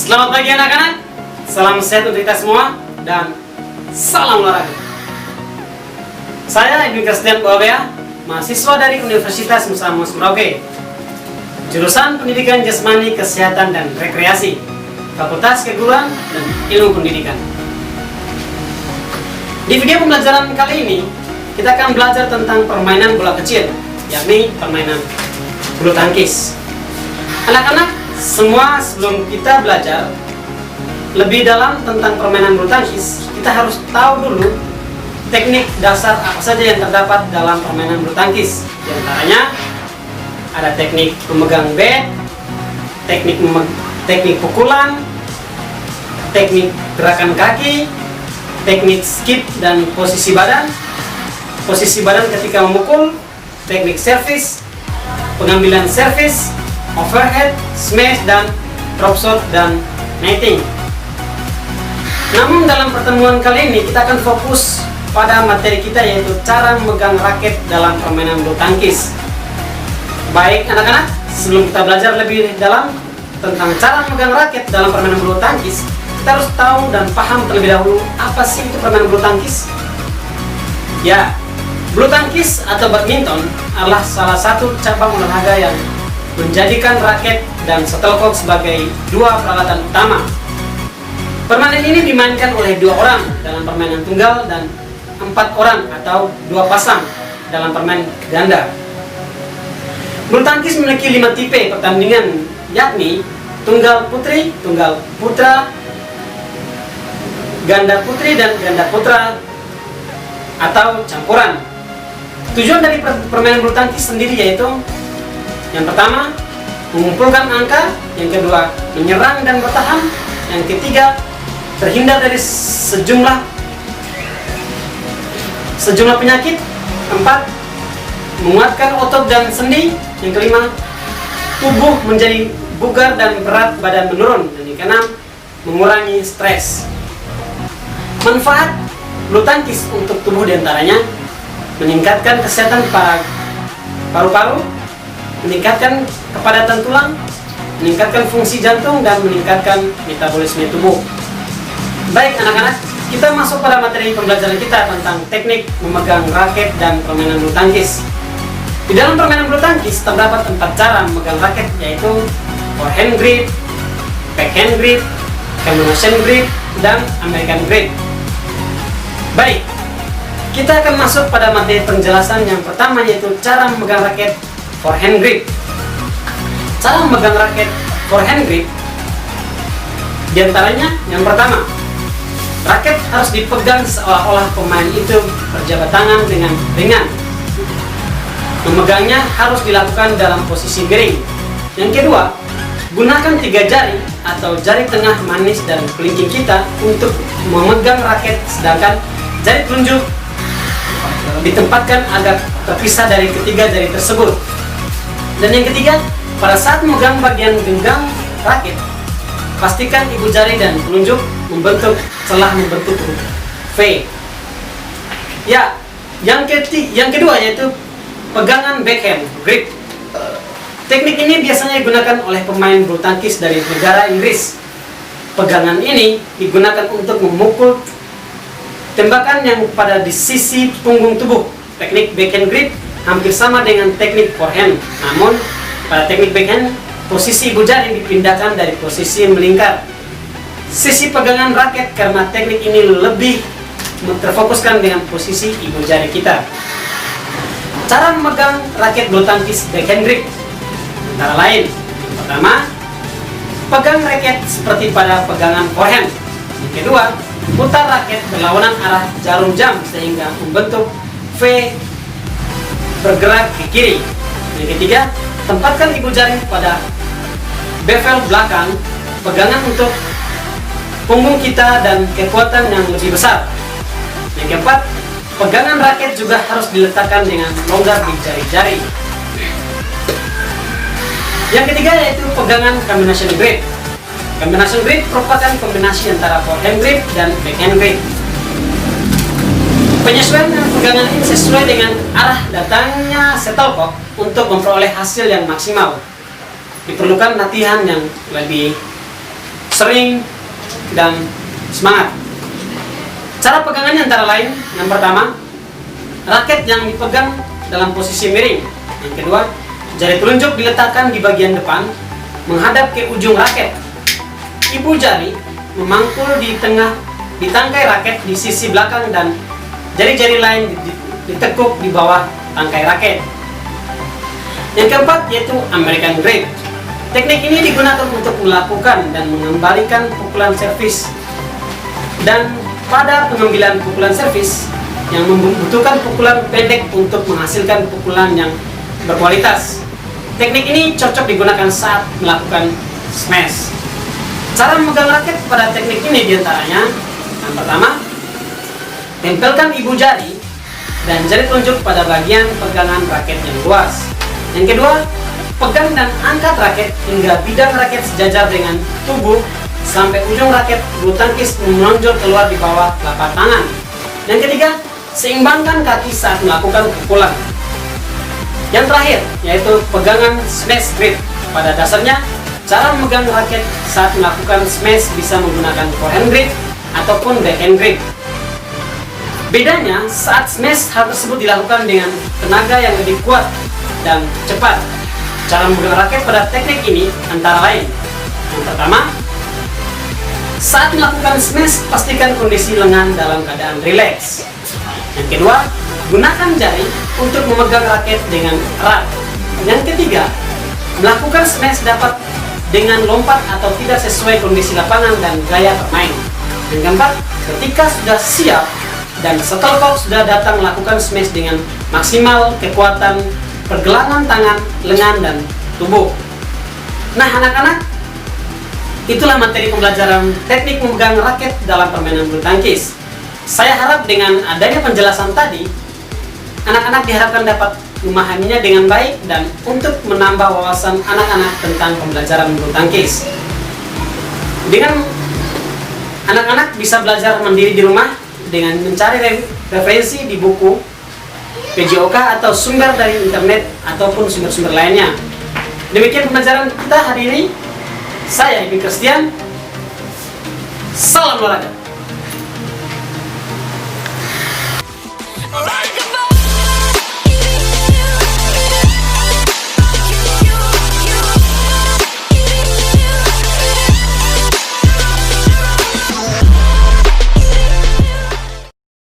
Selamat pagi anak-anak, salam sehat untuk kita semua, dan salam olahraga. Saya Edwin Kristian Boabea, mahasiswa dari Universitas Musa Mas Merauke, jurusan Pendidikan Jasmani, Kesehatan, dan Rekreasi, Fakultas Keguruan dan Ilmu Pendidikan. Di video pembelajaran kali ini, kita akan belajar tentang permainan bola kecil, yakni permainan bulu tangkis. Anak-anak, semua sebelum kita belajar lebih dalam tentang permainan bulu tangkis, kita harus tahu dulu teknik dasar apa saja yang terdapat dalam permainan bulu tangkis. Di antaranya ada teknik memegang bat, teknik pukulan, teknik gerakan kaki, teknik skip dan posisi badan ketika memukul, teknik servis, pengambilan servis, overhead, smash, dan drop shot, dan netting. Namun dalam pertemuan kali ini kita akan fokus pada materi kita, yaitu cara memegang raket dalam permainan bulu tangkis. Baik anak-anak, sebelum kita belajar lebih dalam tentang cara memegang raket dalam permainan bulu tangkis, kita harus tahu dan paham terlebih dahulu apa sih itu permainan bulu tangkis. Ya, bulu tangkis atau badminton adalah salah satu cabang olahraga yang menjadikan raket dan shuttlecock sebagai dua peralatan utama. Permainan ini dimainkan oleh 2 orang dalam permainan tunggal dan 4 orang atau 2 pasang dalam permainan ganda. Bulu tangkis memiliki 5 tipe pertandingan, yakni tunggal putri, tunggal putra, ganda putri, dan ganda putra atau campuran. Tujuan dari permainan bulu tangkis sendiri yaitu yang pertama, mengumpulkan angka. Yang kedua, menyerang dan bertahan. Yang ketiga, terhindar dari sejumlah penyakit. 4, menguatkan otot dan sendi. Yang kelima, tubuh menjadi bugar dan berat badan menurun. Dan yang keenam, mengurangi stres. Manfaat bulu tangkis untuk tubuh diantaranya meningkatkan kesehatan paru-paru, meningkatkan kepadatan tulang, meningkatkan fungsi jantung, dan meningkatkan metabolisme tubuh. Baik anak-anak, kita masuk pada materi pembelajaran kita tentang teknik memegang raket dan permainan bulu tangkis. Di dalam permainan bulu tangkis terdapat 4 cara memegang raket, yaitu forehand grip, backhand grip, combination grip, dan American grip. Baik, kita akan masuk pada materi penjelasan yang pertama, yaitu cara memegang raket forehand grip. Cara memegang raket forehand grip diantaranya, yang pertama, raket harus dipegang seolah-olah pemain itu berjabat tangan dengan ringan. Memegangnya harus dilakukan dalam posisi miring. Yang kedua, gunakan 3 jari atau jari tengah manis dan kelingking kita untuk memegang raket, sedangkan jari telunjuk ditempatkan agak terpisah dari ketiga jari tersebut. Dan yang ketiga, pada saat memegang bagian genggam raket, pastikan ibu jari dan telunjuk telah membentuk huruf V. Ya, yang kedua yaitu pegangan backhand grip. Teknik ini biasanya digunakan oleh pemain bulu tangkis dari negara Inggris. Pegangan ini digunakan untuk memukul tembakan yang pada di sisi punggung tubuh. Teknik backhand grip hampir sama dengan teknik forehand. Namun pada teknik backhand, posisi ibu jari dipindahkan dari posisi melingkar sisi pegangan raket karena teknik ini lebih terfokuskan dengan posisi ibu jari kita. Cara memegang raket bulu tangkis backhand grip antara lain: pertama, pegang raket seperti pada pegangan forehand. Yang kedua, putar raket berlawanan arah jarum jam sehingga membentuk V bergerak ke kiri. Yang ketiga, tempatkan ibu jari pada bevel belakang, pegangan untuk punggung kita dan kekuatan yang lebih besar. Yang keempat, pegangan raket juga harus diletakkan dengan longgar di jari-jari. Yang ketiga yaitu pegangan combination grip. Combination grip merupakan kombinasi antara forehand grip dan backhand grip. Penyesuaian pegangan ini sesuai dengan arah datangnya shuttlecock untuk memperoleh hasil yang maksimal. Diperlukan latihan yang lebih sering dan semangat. Cara pegangannya antara lain: yang pertama, raket yang dipegang dalam posisi miring. Yang kedua, jari telunjuk diletakkan di bagian depan menghadap ke ujung raket. Ibu jari memangkul di tangkai raket di sisi belakang dan jari-jari lain ditekuk di bawah tangkai raket. Yang keempat yaitu American grip. Teknik ini digunakan untuk melakukan dan mengembalikan pukulan servis, dan pada pengambilan pukulan servis yang membutuhkan pukulan pendek untuk menghasilkan pukulan yang berkualitas. Teknik ini cocok digunakan saat melakukan smash. Cara memegang raket pada teknik ini diantaranya: yang pertama, tempelkan ibu jari dan jari telunjuk pada bagian pegangan raket yang luas. Yang kedua, pegang dan angkat raket hingga bidang raket sejajar dengan tubuh sampai ujung raket bulu tangkis menonjol keluar di bawah telapak tangan. Yang ketiga, seimbangkan kaki saat melakukan pukulan. Yang terakhir yaitu pegangan smash grip. Pada dasarnya, cara memegang raket saat melakukan smash bisa menggunakan forehand grip ataupun backhand grip. Bedanya, saat smash hal tersebut dilakukan dengan tenaga yang lebih kuat dan cepat. Cara memegang raket pada teknik ini antara lain: yang pertama, saat melakukan smash pastikan kondisi lengan dalam keadaan rileks. Yang kedua, gunakan jari untuk memegang raket dengan erat. Yang ketiga, melakukan smash dapat dengan lompat atau tidak sesuai kondisi lapangan dan gaya bermain. Yang keempat, ketika sudah siap dan shuttlecock sudah datang, melakukan smash dengan maksimal kekuatan pergelangan tangan, lengan, dan tubuh. Nah anak-anak, itulah materi pembelajaran teknik memegang raket dalam permainan bulu tangkis. Saya harap dengan adanya penjelasan tadi, anak-anak diharapkan dapat memahaminya dengan baik dan untuk menambah wawasan anak-anak tentang pembelajaran bulu tangkis. Dengan anak-anak bisa belajar mandiri di rumah dengan mencari referensi di buku PJOK atau sumber dari internet ataupun sumber-sumber lainnya. Demikian pembelajaran kita hari ini. Saya Ibi Christian. Salam olahraga.